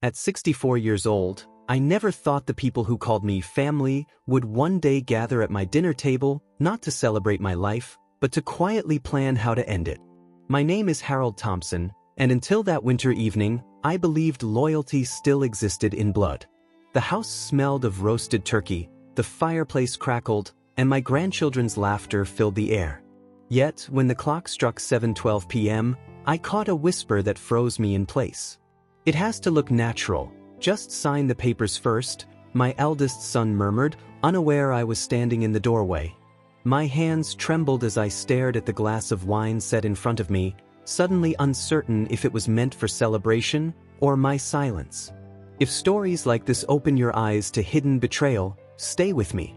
At 64 years old, I never thought the people who called me family would one day gather at my dinner table, not to celebrate my life, but to quietly plan how to end it. My name is Harold Thompson, and until that winter evening, I believed loyalty still existed in blood. The house smelled of roasted turkey, the fireplace crackled, and my grandchildren's laughter filled the air. Yet, when the clock struck 7:12 p.m., I caught a whisper that froze me in place. "It has to look natural. Just sign the papers first," my eldest son murmured, unaware I was standing in the doorway. My hands trembled as I stared at the glass of wine set in front of me, suddenly uncertain if it was meant for celebration or my silence. If stories like this open your eyes to hidden betrayal, stay with me.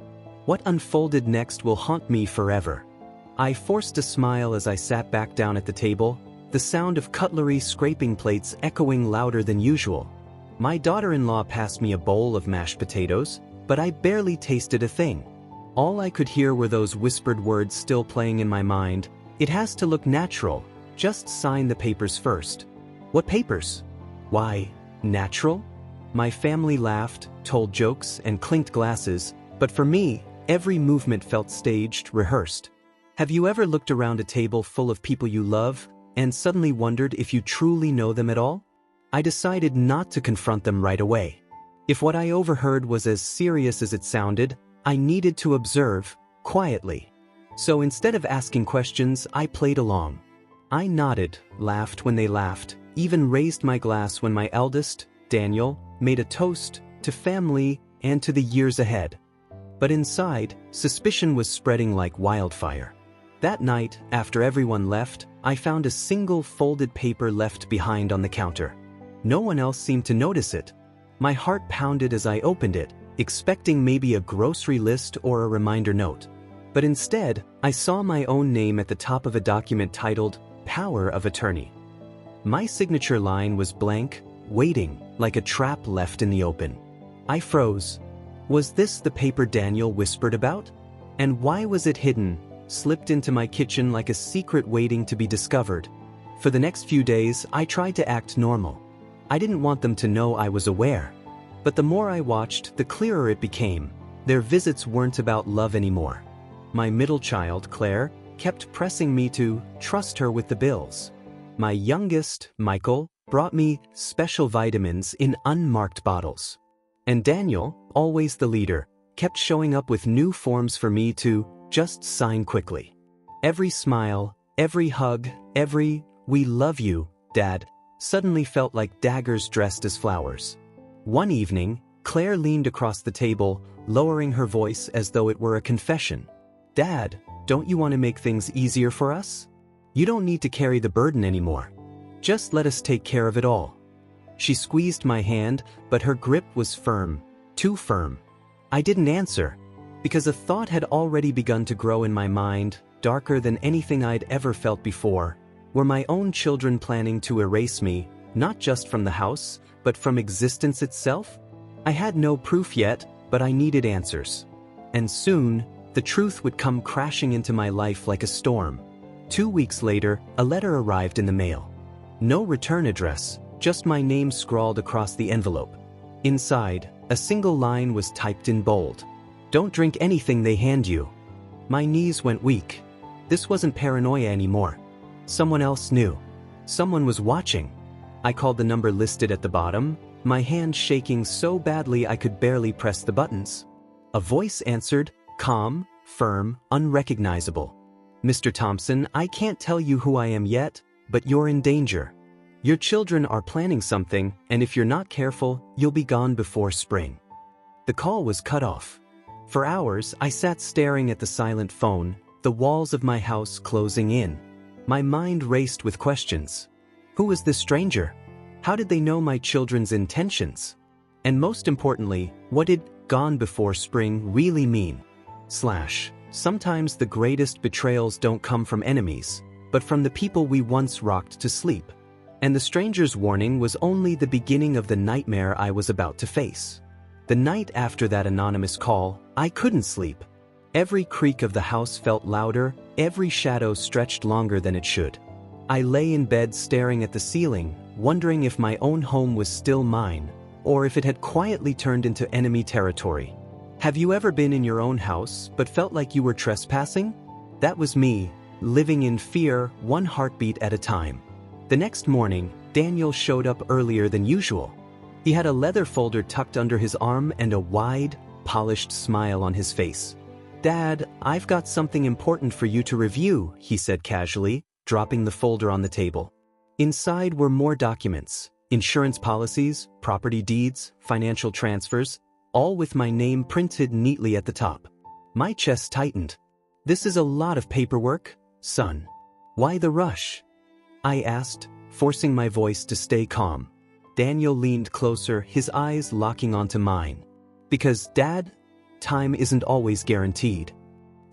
What unfolded next will haunt me forever. I forced a smile as I sat back down at the table, the sound of cutlery scraping plates echoing louder than usual. My daughter-in-law passed me a bowl of mashed potatoes, but I barely tasted a thing. All I could hear were those whispered words still playing in my mind. "It has to look natural. Just sign the papers first." "What papers?" "Why, natural?" My family laughed, told jokes, and clinked glasses, but for me, every movement felt staged, rehearsed. Have you ever looked around a table full of people you love, and suddenly wondered if you truly know them at all? I decided not to confront them right away. If what I overheard was as serious as it sounded, I needed to observe, quietly. So instead of asking questions, I played along. I nodded, laughed when they laughed, even raised my glass when my eldest, Daniel, made a toast to family and to the years ahead. But inside, suspicion was spreading like wildfire. That night, after everyone left, I found a single folded paper left behind on the counter. No one else seemed to notice it. My heart pounded as I opened it, expecting maybe a grocery list or a reminder note. But instead, I saw my own name at the top of a document titled Power of Attorney. My signature line was blank, waiting, like a trap left in the open. I froze. Was this the paper Daniel whispered about? And why was it hidden, slipped into my kitchen like a secret waiting to be discovered? For the next few days, I tried to act normal. I didn't want them to know I was aware. But the more I watched, the clearer it became. Their visits weren't about love anymore. My middle child, Claire, kept pressing me to trust her with the bills. My youngest, Michael, brought me special vitamins in unmarked bottles. And Daniel, always the leader, kept showing up with new forms for me to just sign quickly. Every smile, every hug, every "we love you, Dad," suddenly felt like daggers dressed as flowers. One evening, Claire leaned across the table, lowering her voice as though it were a confession. "Dad, don't you want to make things easier for us? You don't need to carry the burden anymore. Just let us take care of it all." She squeezed my hand, but her grip was firm, too firm. I didn't answer, because a thought had already begun to grow in my mind, darker than anything I'd ever felt before. Were my own children planning to erase me, not just from the house, but from existence itself? I had no proof yet, but I needed answers. And soon, the truth would come crashing into my life like a storm. 2 weeks later, a letter arrived in the mail. No return address, just my name scrawled across the envelope. Inside, a single line was typed in bold. "Don't drink anything they hand you." My knees went weak. This wasn't paranoia anymore. Someone else knew. Someone was watching. I called the number listed at the bottom, my hand shaking so badly I could barely press the buttons. A voice answered, calm, firm, unrecognizable. "Mr. Thompson, I can't tell you who I am yet, but you're in danger. Your children are planning something, and if you're not careful, you'll be gone before spring." The call was cut off. For hours, I sat staring at the silent phone, the walls of my house closing in. My mind raced with questions. Who was this stranger? How did they know my children's intentions? And most importantly, what did "gone before spring" really mean? Sometimes the greatest betrayals don't come from enemies, but from the people we once rocked to sleep. And the stranger's warning was only the beginning of the nightmare I was about to face. The night after that anonymous call, I couldn't sleep. Every creak of the house felt louder, every shadow stretched longer than it should. I lay in bed staring at the ceiling, wondering if my own home was still mine, or if it had quietly turned into enemy territory. Have you ever been in your own house but felt like you were trespassing? That was me, living in fear, one heartbeat at a time. The next morning, Daniel showed up earlier than usual. He had a leather folder tucked under his arm and a wide, polished smile on his face. "Dad, I've got something important for you to review," he said casually, dropping the folder on the table. Inside were more documents, insurance policies, property deeds, financial transfers, all with my name printed neatly at the top. My chest tightened. "This is a lot of paperwork, son. Why the rush?" I asked, forcing my voice to stay calm. Daniel leaned closer, his eyes locking onto mine. "Because, Dad, time isn't always guaranteed."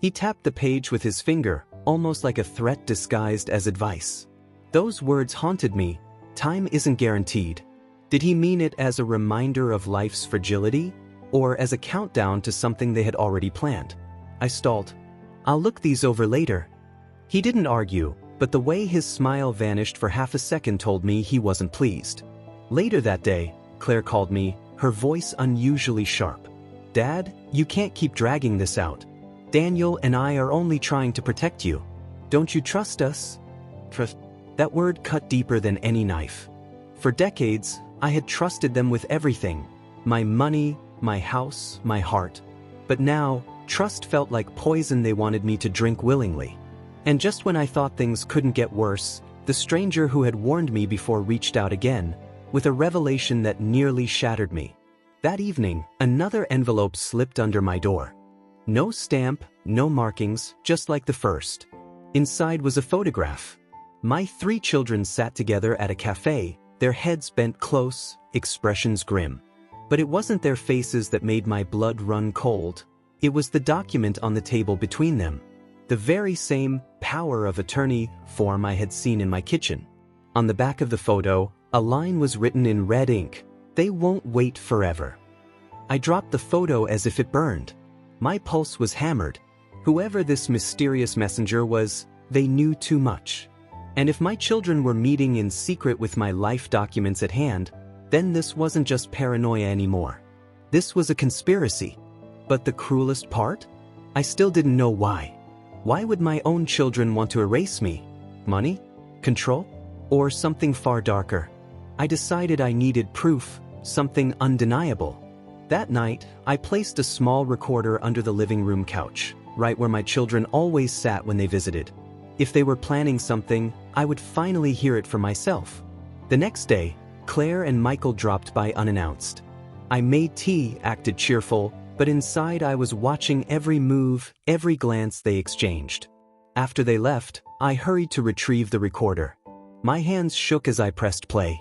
He tapped the page with his finger, almost like a threat disguised as advice. Those words haunted me. Time isn't guaranteed. Did he mean it as a reminder of life's fragility, or as a countdown to something they had already planned? I stalled. "I'll look these over later." He didn't argue, but the way his smile vanished for half a second told me he wasn't pleased. Later that day, Claire called me, her voice unusually sharp. "Dad, you can't keep dragging this out. Daniel and I are only trying to protect you. Don't you trust us?" Trust. That word cut deeper than any knife. For decades, I had trusted them with everything. My money, my house, my heart. But now, trust felt like poison they wanted me to drink willingly. And just when I thought things couldn't get worse, the stranger who had warned me before reached out again, with a revelation that nearly shattered me. That evening, another envelope slipped under my door. No stamp, no markings, just like the first. Inside was a photograph. My 3 children sat together at a cafe, their heads bent close, expressions grim. But it wasn't their faces that made my blood run cold. It was the document on the table between them. The very same power of attorney form I had seen in my kitchen. On the back of the photo, a line was written in red ink: "They won't wait forever." I dropped the photo as if it burned. My pulse was hammered. Whoever this mysterious messenger was, they knew too much. And if my children were meeting in secret with my life documents at hand, then this wasn't just paranoia anymore. This was a conspiracy. But the cruelest part? I still didn't know why. Why would my own children want to erase me? Money? Control? Or something far darker? I decided I needed proof, something undeniable. That night, I placed a small recorder under the living room couch, right where my children always sat when they visited. If they were planning something, I would finally hear it for myself. The next day, Claire and Michael dropped by unannounced. I made tea, acted cheerful, but inside I was watching every move, every glance they exchanged. After they left, I hurried to retrieve the recorder. My hands shook as I pressed play.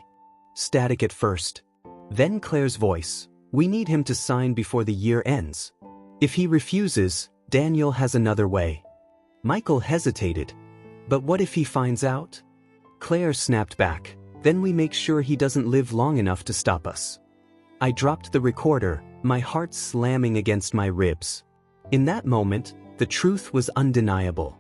Static at first. Then Claire's voice: "We need him to sign before the year ends. If he refuses, Daniel has another way." Michael hesitated. "But what if he finds out?" Claire snapped back. "Then we make sure he doesn't live long enough to stop us." I dropped the recorder, my heart slamming against my ribs. In that moment, the truth was undeniable.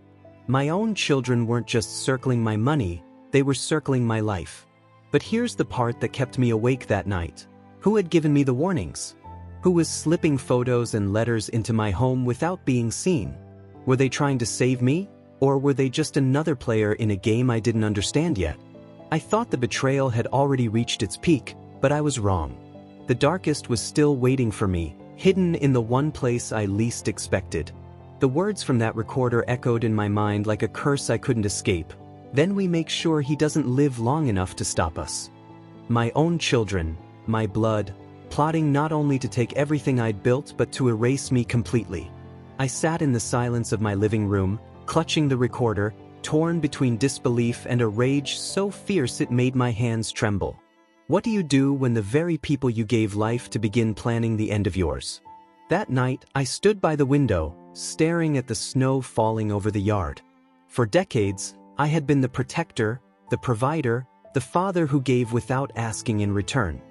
My own children weren't just circling my money, they were circling my life. But here's the part that kept me awake that night. Who had given me the warnings? Who was slipping photos and letters into my home without being seen? Were they trying to save me? Or were they just another player in a game I didn't understand yet? I thought the betrayal had already reached its peak, but I was wrong. The darkest was still waiting for me, hidden in the one place I least expected. The words from that recorder echoed in my mind like a curse I couldn't escape. Then we make sure he doesn't live long enough to stop us. My own children, my blood, plotting not only to take everything I'd built but to erase me completely. I sat in the silence of my living room, clutching the recorder, torn between disbelief and a rage so fierce it made my hands tremble. What do you do when the very people you gave life to begin planning the end of yours? That night, I stood by the window, staring at the snow falling over the yard. For decades, I had been the protector, the provider, the father who gave without asking in return.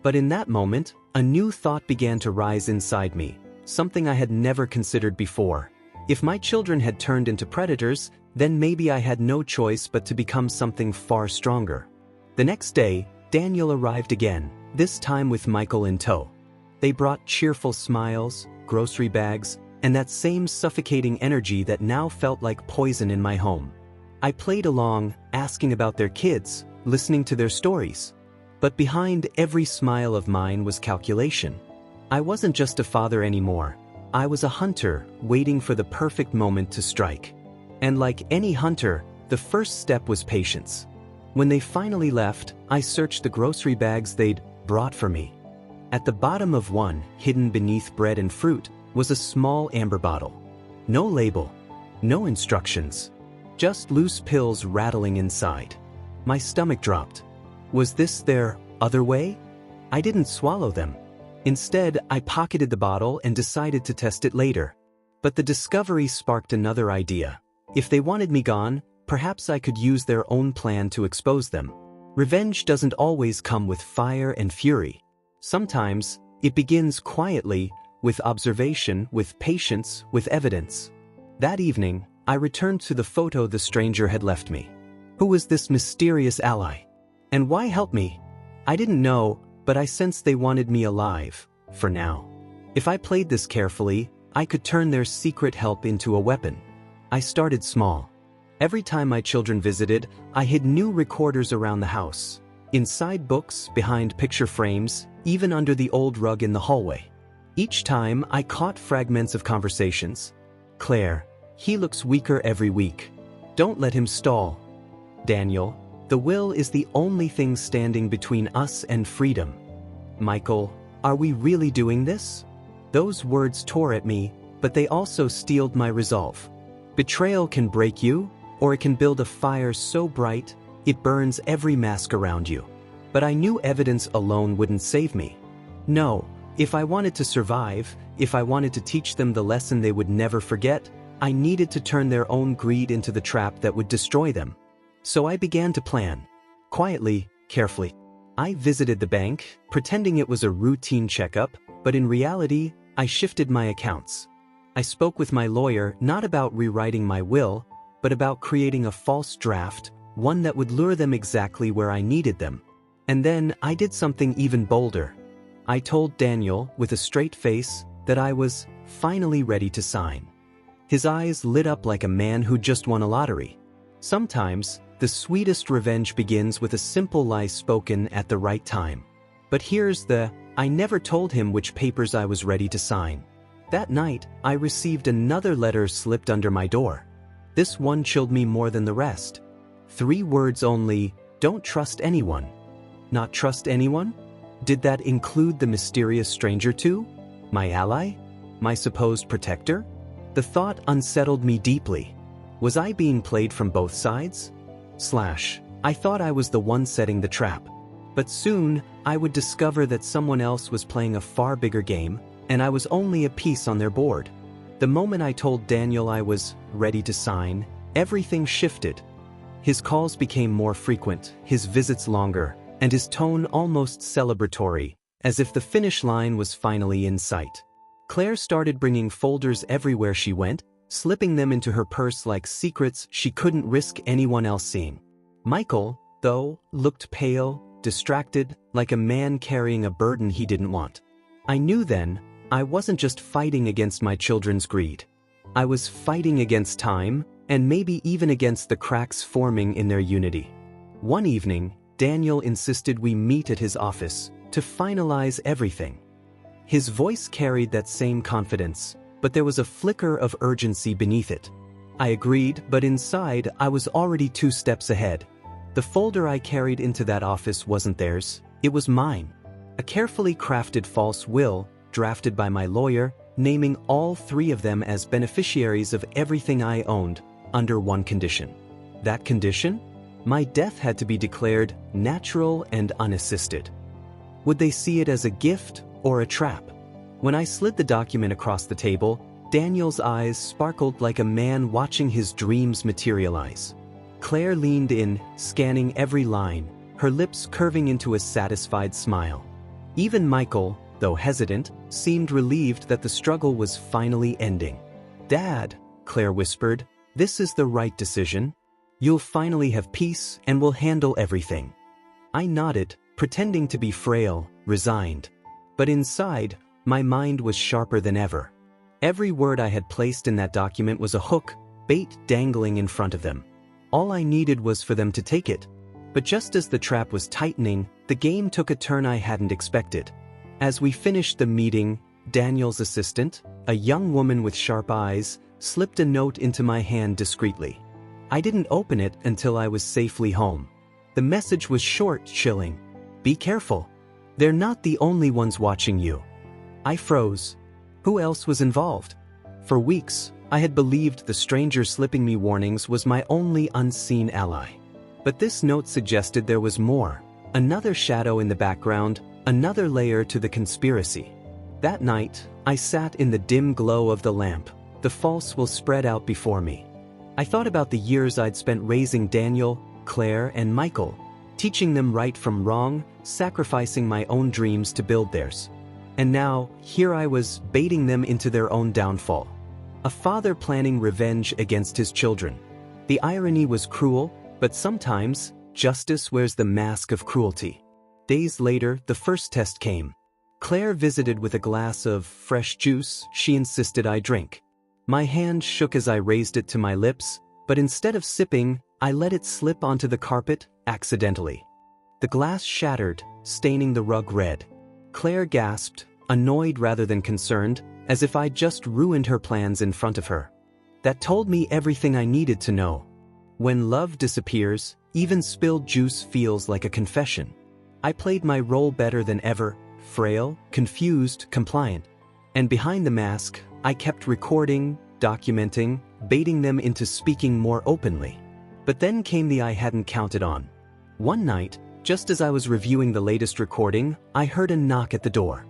But in that moment, a new thought began to rise inside me, something I had never considered before. If my children had turned into predators, then maybe I had no choice but to become something far stronger. The next day, Daniel arrived again, this time with Michael in tow. They brought cheerful smiles, grocery bags, and that same suffocating energy that now felt like poison in my home. I played along, asking about their kids, listening to their stories. But behind every smile of mine was calculation. I wasn't just a father anymore. I was a hunter, waiting for the perfect moment to strike. And like any hunter, the first step was patience. When they finally left, I searched the grocery bags they'd brought for me. At the bottom of one, hidden beneath bread and fruit, was a small amber bottle. No label, no instructions, just loose pills rattling inside. My stomach dropped. Was this their other way? I didn't swallow them. Instead, I pocketed the bottle and decided to test it later. But the discovery sparked another idea. If they wanted me gone, perhaps I could use their own plan to expose them. Revenge doesn't always come with fire and fury. Sometimes, it begins quietly, with observation, with patience, with evidence. That evening, I returned to the photo the stranger had left me. Who was this mysterious ally? And why help me? I didn't know, but I sensed they wanted me alive, for now. If I played this carefully, I could turn their secret help into a weapon. I started small. Every time my children visited, I hid new recorders around the house. Inside books, behind picture frames, even under the old rug in the hallway. Each time, I caught fragments of conversations. Claire, he looks weaker every week. Don't let him stall. Daniel, the will is the only thing standing between us and freedom. Michael, are we really doing this? Those words tore at me, but they also steeled my resolve. Betrayal can break you, or it can build a fire so bright, it burns every mask around you. But I knew evidence alone wouldn't save me. No, if I wanted to survive, if I wanted to teach them the lesson they would never forget, I needed to turn their own greed into the trap that would destroy them. So I began to plan. Quietly, carefully. I visited the bank, pretending it was a routine checkup, but in reality, I shifted my accounts. I spoke with my lawyer not about rewriting my will, but about creating a false draft, one that would lure them exactly where I needed them. And then I did something even bolder. I told Daniel, with a straight face, that I was finally ready to sign. His eyes lit up like a man who just won a lottery. Sometimes, the sweetest revenge begins with a simple lie spoken at the right time. But here's I never told him which papers I was ready to sign. That night, I received another letter slipped under my door. This one chilled me more than the rest. 3 words only, don't trust anyone. Not trust anyone? Did that include the mysterious stranger too? My ally? My supposed protector? The thought unsettled me deeply. Was I being played from both sides? I thought I was the one setting the trap. But soon, I would discover that someone else was playing a far bigger game, and I was only a piece on their board. The moment I told Daniel I was ready to sign, everything shifted. His calls became more frequent, his visits longer, and his tone almost celebratory, as if the finish line was finally in sight. Claire started bringing folders everywhere she went, slipping them into her purse like secrets she couldn't risk anyone else seeing. Michael, though, looked pale, distracted, like a man carrying a burden he didn't want. I knew then, I wasn't just fighting against my children's greed. I was fighting against time, and maybe even against the cracks forming in their unity. One evening, Daniel insisted we meet at his office to finalize everything. His voice carried that same confidence, but there was a flicker of urgency beneath it. I agreed, but inside, I was already 2 steps ahead. The folder I carried into that office wasn't theirs, it was mine. A carefully crafted false will, drafted by my lawyer, naming all 3 of them as beneficiaries of everything I owned, under one condition. That condition? My death had to be declared natural and unassisted. Would they see it as a gift or a trap? When I slid the document across the table, Daniel's eyes sparkled like a man watching his dreams materialize. Claire leaned in, scanning every line, her lips curving into a satisfied smile. Even Michael, though hesitant, seemed relieved that the struggle was finally ending. "Dad," Claire whispered, "this is the right decision. You'll finally have peace and we'll handle everything." I nodded, pretending to be frail, resigned. But inside, my mind was sharper than ever. Every word I had placed in that document was a hook, bait dangling in front of them. All I needed was for them to take it. But just as the trap was tightening, the game took a turn I hadn't expected. As we finished the meeting, Daniel's assistant, a young woman with sharp eyes, slipped a note into my hand discreetly. I didn't open it until I was safely home. The message was short, chilling. Be careful. They're not the only ones watching you. I froze. Who else was involved? For weeks, I had believed the stranger slipping me warnings was my only unseen ally. But this note suggested there was more. Another shadow in the background, another layer to the conspiracy. That night, I sat in the dim glow of the lamp, the false will spread out before me. I thought about the years I'd spent raising Daniel, Claire, and Michael, teaching them right from wrong, sacrificing my own dreams to build theirs. And now, here I was, baiting them into their own downfall. A father planning revenge against his children. The irony was cruel, but sometimes, justice wears the mask of cruelty. Days later, the first test came. Claire visited with a glass of fresh juice she insisted I drink. My hand shook as I raised it to my lips, but instead of sipping, I let it slip onto the carpet, accidentally. The glass shattered, staining the rug red. Claire gasped, annoyed rather than concerned, as if I'd just ruined her plans in front of her. That told me everything I needed to know. When love disappears, even spilled juice feels like a confession. I played my role better than ever, frail, confused, compliant. And behind the mask, I kept recording, documenting, baiting them into speaking more openly. But then came the I hadn't counted on. One night, just as I was reviewing the latest recording, I heard a knock at the door.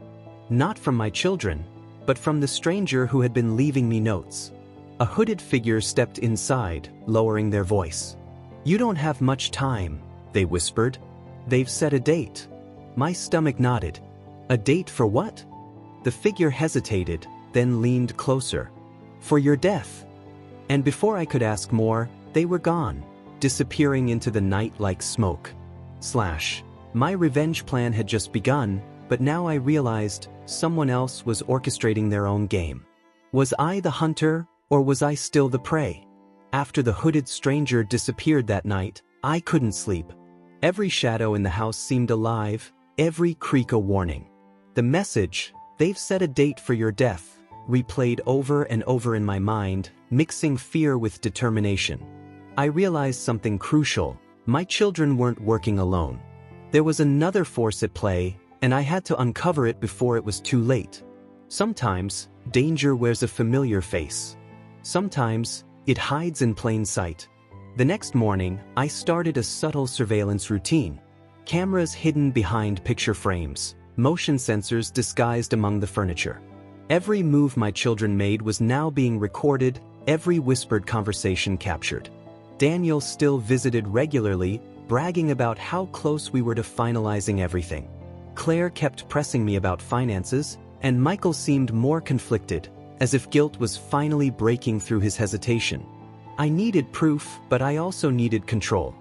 Not from my children, but from the stranger who had been leaving me notes. A hooded figure stepped inside, lowering their voice. "You don't have much time," they whispered. "They've set a date." My stomach nodded. A date for what? The figure hesitated, then leaned closer. "For your death." And before I could ask more, they were gone, disappearing into the night like smoke. My revenge plan had just begun, but now I realized someone else was orchestrating their own game. Was I the hunter, or was I still the prey? After the hooded stranger disappeared that night, I couldn't sleep. Every shadow in the house seemed alive, every creak a warning. The message, "They've set a date for your death," replayed over and over in my mind, mixing fear with determination. I realized something crucial. My children weren't working alone. There was another force at play, and I had to uncover it before it was too late. Sometimes, danger wears a familiar face. Sometimes, it hides in plain sight. The next morning, I started a subtle surveillance routine. Cameras hidden behind picture frames, motion sensors disguised among the furniture. Every move my children made was now being recorded, every whispered conversation captured. Daniel still visited regularly, bragging about how close we were to finalizing everything. Claire kept pressing me about finances, and Michael seemed more conflicted, as if guilt was finally breaking through his hesitation. I needed proof, but I also needed control.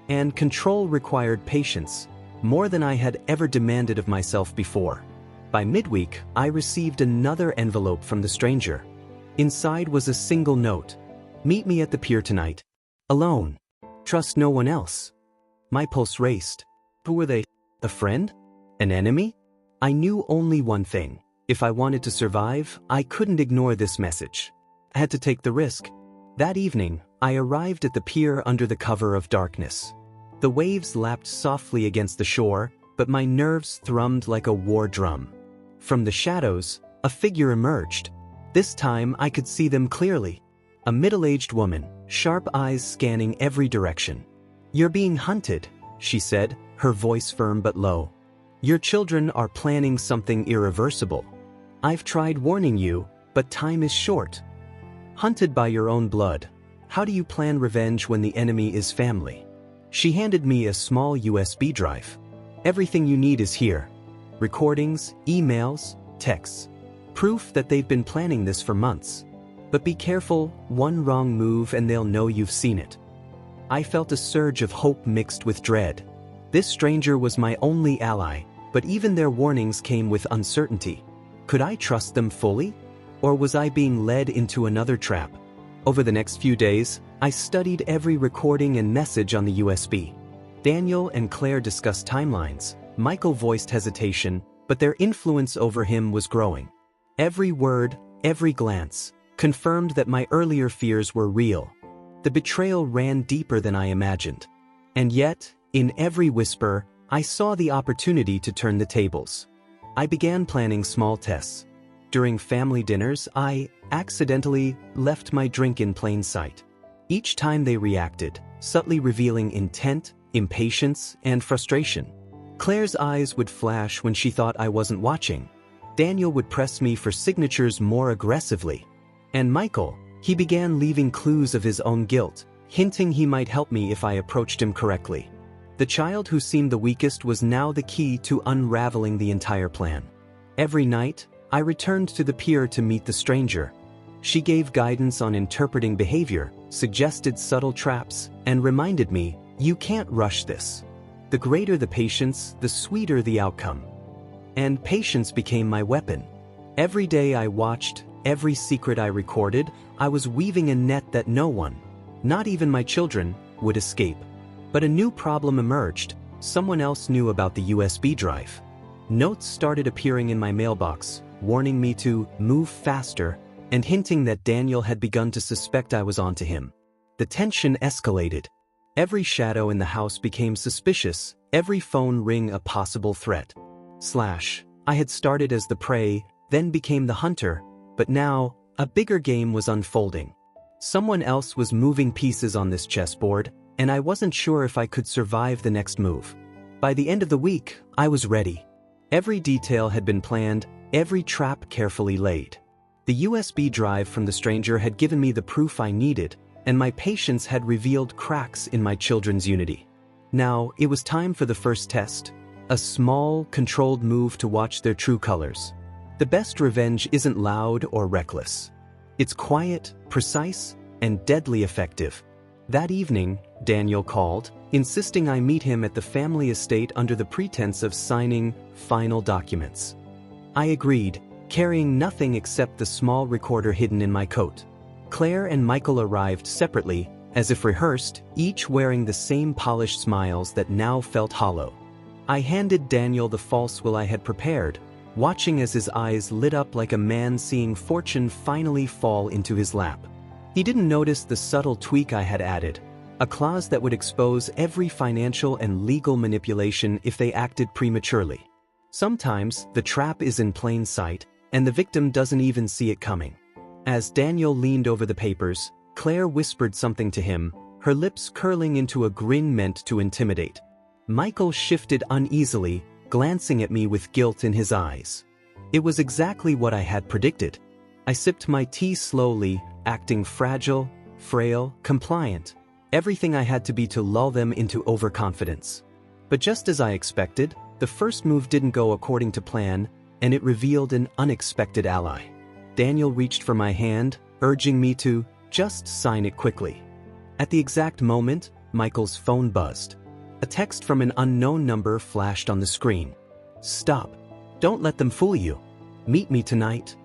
And control required patience, more than I had ever demanded of myself before. By midweek, I received another envelope from the stranger. Inside was a single note. "Meet me at the pier tonight. Alone. Trust no one else." My pulse raced. Who were they? A friend? An enemy? I knew only one thing. If I wanted to survive, I couldn't ignore this message. I had to take the risk. That evening, I arrived at the pier under the cover of darkness. The waves lapped softly against the shore, but my nerves thrummed like a war drum. From the shadows, a figure emerged. This time I could see them clearly. A middle-aged woman, sharp eyes scanning every direction. "You're being hunted," she said, her voice firm but low. "Your children are planning something irreversible. I've tried warning you, but time is short. Hunted by your own blood, how do you plan revenge when the enemy is family?" She handed me a small USB drive. "Everything you need is here. Recordings, emails, texts. Proof that they've been planning this for months. But be careful, one wrong move and they'll know you've seen it." I felt a surge of hope mixed with dread. This stranger was my only ally, But even their warnings came with uncertainty. Could I trust them fully? Or was I being led into another trap? Over the next few days, I studied every recording and message on the USB. Daniel and Claire discussed timelines. Michael voiced hesitation, but their influence over him was growing. Every word, every glance, confirmed that my earlier fears were real. The betrayal ran deeper than I imagined. And yet, in every whisper, I saw the opportunity to turn the tables. I began planning small tests. During family dinners, I accidentally left my drink in plain sight. Each time they reacted, subtly revealing intent, impatience, and frustration. Claire's eyes would flash when she thought I wasn't watching. Daniel would press me for signatures more aggressively. And Michael, he began leaving clues of his own guilt, hinting he might help me if I approached him correctly. The child who seemed the weakest was now the key to unraveling the entire plan. Every night, I returned to the pier to meet the stranger. She gave guidance on interpreting behavior, suggested subtle traps, and reminded me, you can't rush this. The greater the patience, the sweeter the outcome. And patience became my weapon. Every day I watched, every secret I recorded, I was weaving a net that no one, not even my children, would escape. But a new problem emerged. Someone else knew about the USB drive. Notes started appearing in my mailbox, warning me to move faster and hinting that Daniel had begun to suspect I was onto him. The tension escalated. Every shadow in the house became suspicious, every phone ring a possible threat. I had started as the prey, then became the hunter, but now, a bigger game was unfolding. Someone else was moving pieces on this chessboard, and I wasn't sure if I could survive the next move. By the end of the week, I was ready. Every detail had been planned, every trap carefully laid. The USB drive from the stranger had given me the proof I needed, and my patience had revealed cracks in my children's unity. Now, it was time for the first test, a small, controlled move to watch their true colors. The best revenge isn't loud or reckless. It's quiet, precise, and deadly effective. That evening, Daniel called, insisting I meet him at the family estate under the pretense of signing final documents. I agreed, carrying nothing except the small recorder hidden in my coat. Claire and Michael arrived separately, as if rehearsed, each wearing the same polished smiles that now felt hollow. I handed Daniel the false will I had prepared, watching as his eyes lit up like a man seeing fortune finally fall into his lap. He didn't notice the subtle tweak I had added, a clause that would expose every financial and legal manipulation if they acted prematurely. Sometimes, the trap is in plain sight, and the victim doesn't even see it coming. As Daniel leaned over the papers, Claire whispered something to him, her lips curling into a grin meant to intimidate. Michael shifted uneasily, glancing at me with guilt in his eyes. It was exactly what I had predicted. I sipped my tea slowly, acting fragile, frail, compliant, everything I had to be to lull them into overconfidence. But just as I expected, the first move didn't go according to plan, and it revealed an unexpected ally. Daniel reached for my hand, urging me to just sign it quickly. At the exact moment, Michael's phone buzzed. A text from an unknown number flashed on the screen. "Stop. Don't let them fool you. Meet me tonight."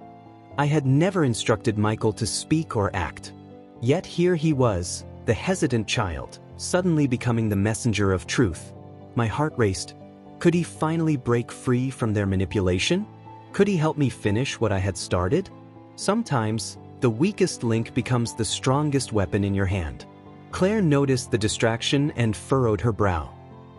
I had never instructed Michael to speak or act. Yet here he was, the hesitant child, suddenly becoming the messenger of truth. My heart raced. Could he finally break free from their manipulation? Could he help me finish what I had started? Sometimes, the weakest link becomes the strongest weapon in your hand. Claire noticed the distraction and furrowed her brow.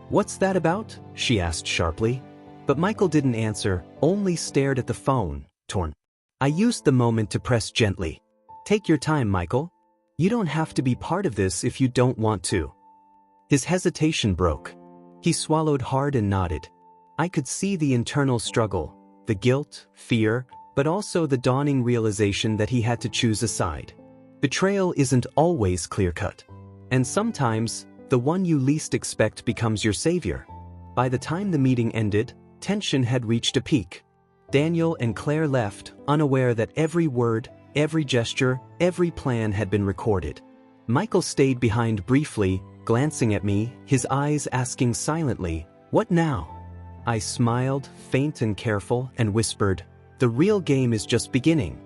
"What's that about?" she asked sharply. But Michael didn't answer, only stared at the phone, torn. I used the moment to press gently. "Take your time, Michael. You don't have to be part of this if you don't want to." His hesitation broke. He swallowed hard and nodded. I could see the internal struggle, the guilt, fear, but also the dawning realization that he had to choose a side. Betrayal isn't always clear-cut. And sometimes, the one you least expect becomes your savior. By the time the meeting ended, tension had reached a peak. Daniel and Claire left, unaware that every word, every gesture, every plan had been recorded. Michael stayed behind briefly, glancing at me, his eyes asking silently, "What now?" I smiled, faint and careful, and whispered, "The real game is just beginning.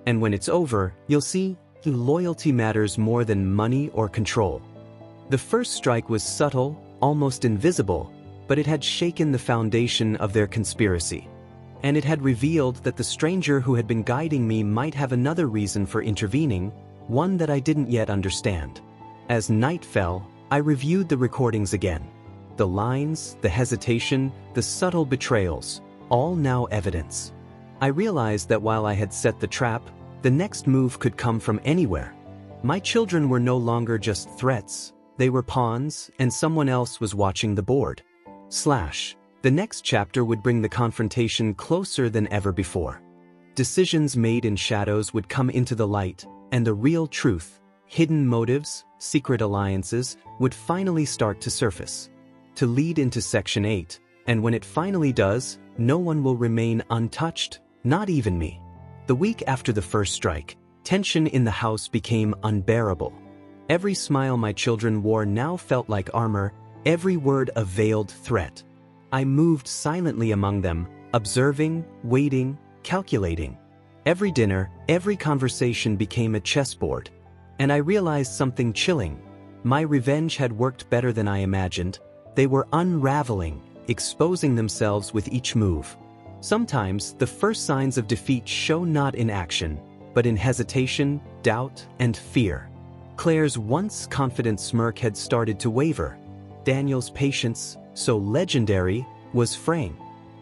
And when it's over, you'll see, loyalty matters more than money or control." The first strike was subtle, almost invisible, but it had shaken the foundation of their conspiracy. And it had revealed that the stranger who had been guiding me might have another reason for intervening, one that I didn't yet understand. As night fell, I reviewed the recordings again. The lines, the hesitation, the subtle betrayals, all now evidence. I realized that while I had set the trap, the next move could come from anywhere. My children were no longer just threats, they were pawns, and someone else was watching the board. The next chapter would bring the confrontation closer than ever before. Decisions made in shadows would come into the light, and the real truth, hidden motives, secret alliances, would finally start to surface. To lead into Section 8, and when it finally does, no one will remain untouched, not even me. The week after the first strike, tension in the house became unbearable. Every smile my children wore now felt like armor, every word a veiled threat. I moved silently among them, observing, waiting, calculating. Every dinner, every conversation became a chessboard. And I realized something chilling. My revenge had worked better than I imagined. They were unraveling, exposing themselves with each move. Sometimes, the first signs of defeat show not in action, but in hesitation, doubt, and fear. Claire's once confident smirk had started to waver. Daniel's patience, so legendary, was fraying.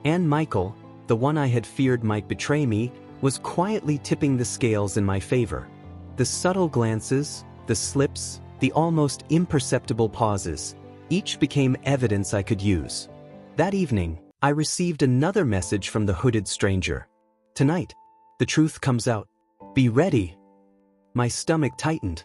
And Michael, the one I had feared might betray me, was quietly tipping the scales in my favor. The subtle glances, the slips, the almost imperceptible pauses, each became evidence I could use. That evening, I received another message from the hooded stranger. "Tonight, the truth comes out. Be ready." My stomach tightened.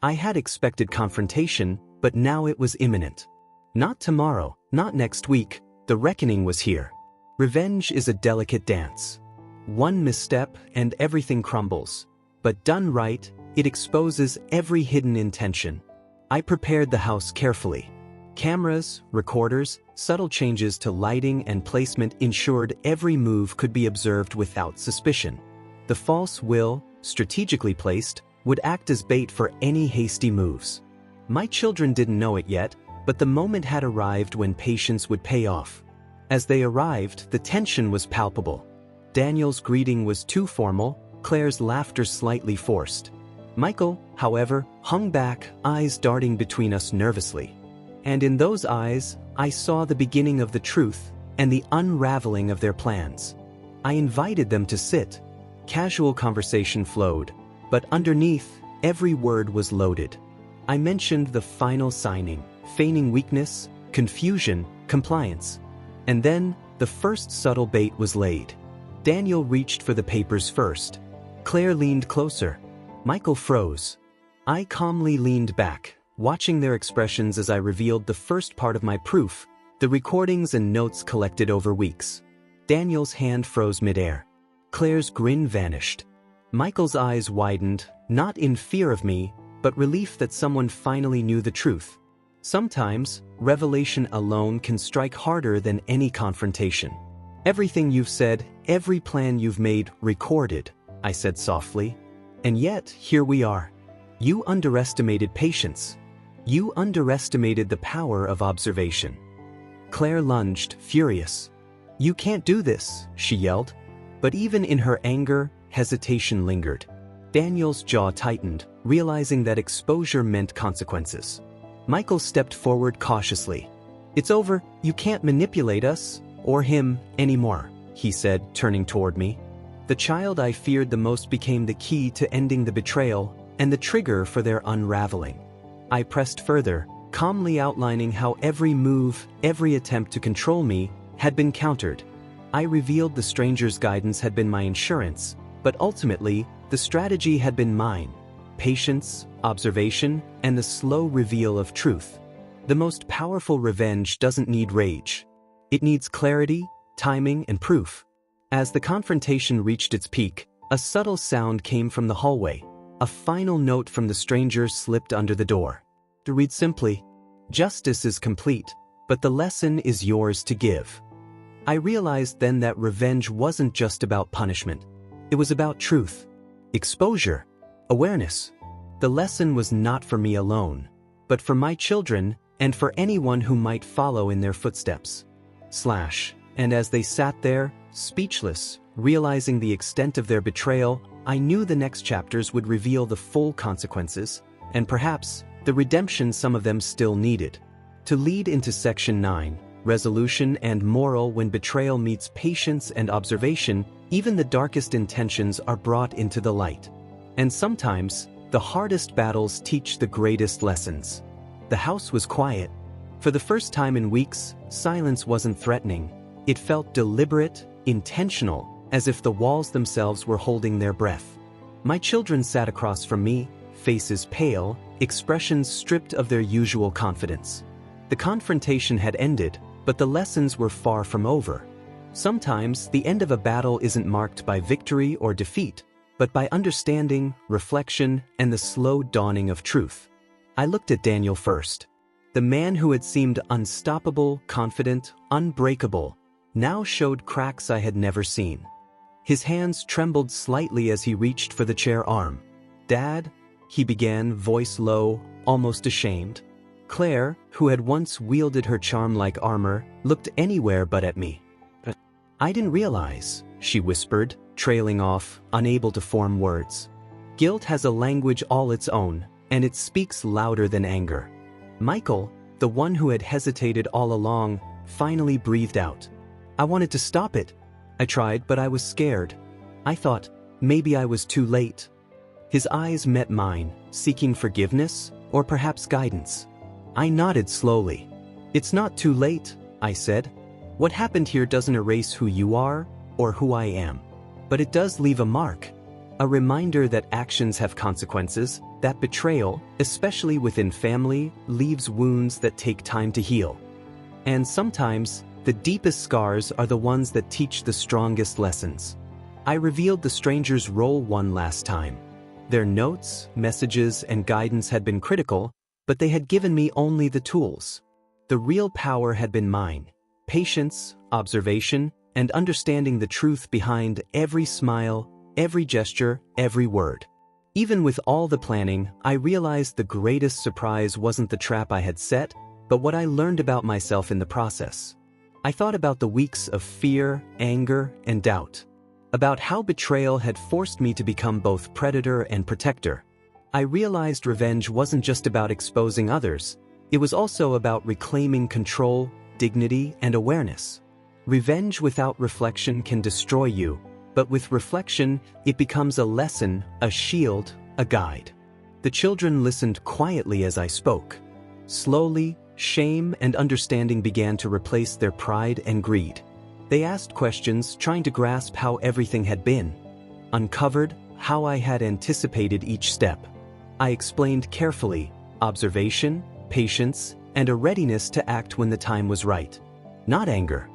I had expected confrontation, but now it was imminent. Not tomorrow, not next week, the reckoning was here. Revenge is a delicate dance. One misstep and everything crumbles. But done right, it exposes every hidden intention. I prepared the house carefully. Cameras, recorders, subtle changes to lighting and placement ensured every move could be observed without suspicion. The false will, strategically placed, would act as bait for any hasty moves. My children didn't know it yet, but the moment had arrived when patience would pay off. As they arrived, the tension was palpable. Daniel's greeting was too formal, Claire's laughter slightly forced. Michael, however, hung back, eyes darting between us nervously. And in those eyes, I saw the beginning of the truth and the unraveling of their plans. I invited them to sit. Casual conversation flowed, but underneath, every word was loaded. I mentioned the final signing, feigning weakness, confusion, compliance. And then, the first subtle bait was laid. Daniel reached for the papers first. Claire leaned closer. Michael froze. I calmly leaned back, watching their expressions as I revealed the first part of my proof, the recordings and notes collected over weeks. Daniel's hand froze midair. Claire's grin vanished. Michael's eyes widened, not in fear of me, but relief that someone finally knew the truth. Sometimes, revelation alone can strike harder than any confrontation. "Everything you've said, every plan you've made, recorded," I said softly. "And yet, here we are. You underestimated patience. You underestimated the power of observation." Claire lunged, furious. "You can't do this," she yelled. But even in her anger, hesitation lingered. Daniel's jaw tightened, realizing that exposure meant consequences. Michael stepped forward cautiously. "It's over, you can't manipulate us, or him, anymore," he said, turning toward me. The child I feared the most became the key to ending the betrayal and the trigger for their unraveling. I pressed further, calmly outlining how every move, every attempt to control me, had been countered. I revealed the stranger's guidance had been my insurance, but ultimately, the strategy had been mine. Patience, observation, and the slow reveal of truth. The most powerful revenge doesn't need rage. It needs clarity, timing, and proof. As the confrontation reached its peak, a subtle sound came from the hallway. A final note from the stranger slipped under the door. To read simply, "Justice is complete, but the lesson is yours to give." I realized then that revenge wasn't just about punishment. It was about truth, exposure, awareness. The lesson was not for me alone, but for my children and for anyone who might follow in their footsteps. And as they sat there, speechless, realizing the extent of their betrayal, I knew the next chapters would reveal the full consequences, and perhaps the redemption some of them still needed. To lead into Section 9, resolution and moral. When betrayal meets patience and observation, even the darkest intentions are brought into the light. And sometimes, the hardest battles teach the greatest lessons. The house was quiet. For the first time in weeks, silence wasn't threatening. It felt deliberate, intentional, as if the walls themselves were holding their breath. My children sat across from me, faces pale, expressions stripped of their usual confidence. The confrontation had ended, but the lessons were far from over. Sometimes, the end of a battle isn't marked by victory or defeat, but by understanding, reflection, and the slow dawning of truth. I looked at Daniel first. The man who had seemed unstoppable, confident, unbreakable, now showed cracks I had never seen. His hands trembled slightly as he reached for the chair arm. "Dad," he began, voice low, almost ashamed. Claire, who had once wielded her charm like armor, looked anywhere but at me. "I didn't realize," she whispered, trailing off, unable to form words. "Guilt has a language all its own, and it speaks louder than anger." Michael, the one who had hesitated all along, finally breathed out. "I wanted to stop it. I tried, but I was scared. I thought, maybe I was too late." His eyes met mine, seeking forgiveness, or perhaps guidance. I nodded slowly. "It's not too late," I said. "What happened here doesn't erase who you are, or who I am. But it does leave a mark. A reminder that actions have consequences, that betrayal, especially within family, leaves wounds that take time to heal. And sometimes, the deepest scars are the ones that teach the strongest lessons." I revealed the stranger's role one last time. Their notes, messages, and guidance had been critical, but they had given me only the tools. The real power had been mine: patience, observation, and understanding the truth behind every smile, every gesture, every word. Even with all the planning, I realized the greatest surprise wasn't the trap I had set, but what I learned about myself in the process. I thought about the weeks of fear, anger, and doubt. About how betrayal had forced me to become both predator and protector. I realized revenge wasn't just about exposing others, it was also about reclaiming control, dignity, and awareness. Revenge without reflection can destroy you, but with reflection, it becomes a lesson, a shield, a guide. The children listened quietly as I spoke. Slowly, shame and understanding began to replace their pride and greed. They asked questions, trying to grasp how everything had been. Uncovered how I had anticipated each step. I explained carefully: observation, patience, and a readiness to act when the time was right. Not anger.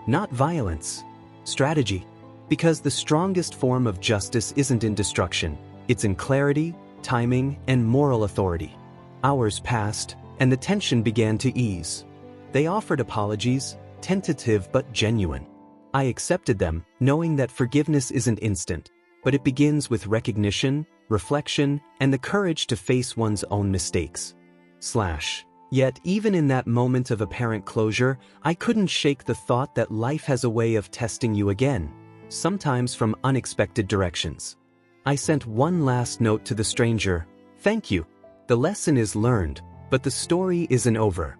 Not violence. Strategy. Because the strongest form of justice isn't in destruction, it's in clarity, timing, and moral authority. Hours passed, and the tension began to ease. They offered apologies, tentative but genuine. I accepted them, knowing that forgiveness isn't instant, but it begins with recognition, reflection, and the courage to face one's own mistakes. Yet, even in that moment of apparent closure, I couldn't shake the thought that life has a way of testing you again, sometimes from unexpected directions. I sent one last note to the stranger: "Thank you. The lesson is learned, but the story isn't over."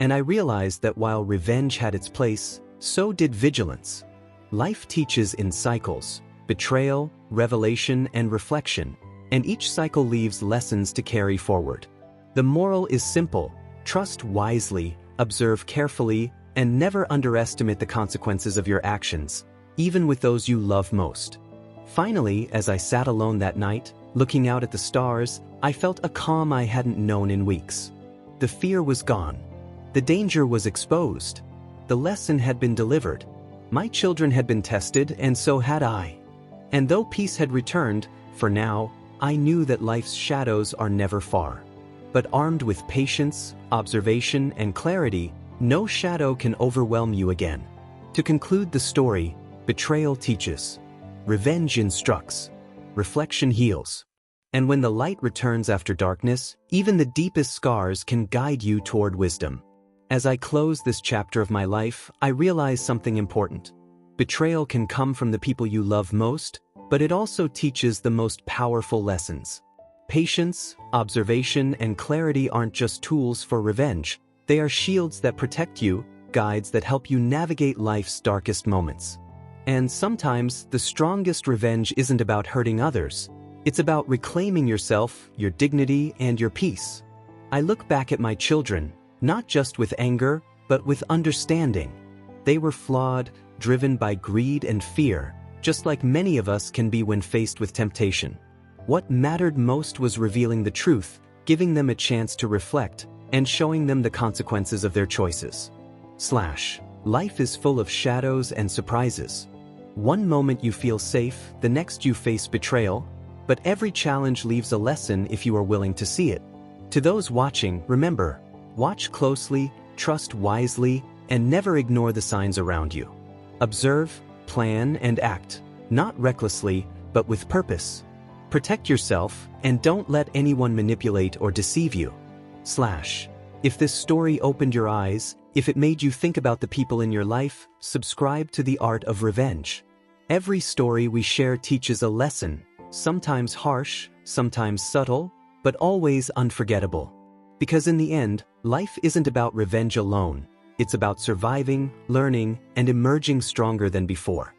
And I realized that while revenge had its place, so did vigilance. Life teaches in cycles: betrayal, revelation, and reflection, and each cycle leaves lessons to carry forward. The moral is simple: trust wisely, observe carefully, and never underestimate the consequences of your actions, even with those you love most. Finally, as I sat alone that night, looking out at the stars, I felt a calm I hadn't known in weeks. The fear was gone. The danger was exposed. The lesson had been delivered. My children had been tested, and so had I. And though peace had returned, for now, I knew that life's shadows are never far. But armed with patience, observation, and clarity, no shadow can overwhelm you again. To conclude the story, betrayal teaches, revenge instructs, reflection heals. And when the light returns after darkness, even the deepest scars can guide you toward wisdom. As I close this chapter of my life, I realize something important. Betrayal can come from the people you love most, but it also teaches the most powerful lessons. Patience, observation, and clarity aren't just tools for revenge. They are shields that protect you, guides that help you navigate life's darkest moments. And sometimes, the strongest revenge isn't about hurting others. It's about reclaiming yourself, your dignity, and your peace. I look back at my children, not just with anger, but with understanding. They were flawed, driven by greed and fear, just like many of us can be when faced with temptation. What mattered most was revealing the truth, giving them a chance to reflect, and showing them the consequences of their choices. Life is full of shadows and surprises. One moment you feel safe, the next you face betrayal, but every challenge leaves a lesson if you are willing to see it. To those watching, remember, watch closely, trust wisely, and never ignore the signs around you. Observe, plan, and act, not recklessly, but with purpose. Protect yourself, and don't let anyone manipulate or deceive you. If this story opened your eyes, if it made you think about the people in your life, subscribe to The Art of Revenge. Every story we share teaches a lesson, sometimes harsh, sometimes subtle, but always unforgettable. Because in the end, life isn't about revenge alone. It's about surviving, learning, and emerging stronger than before.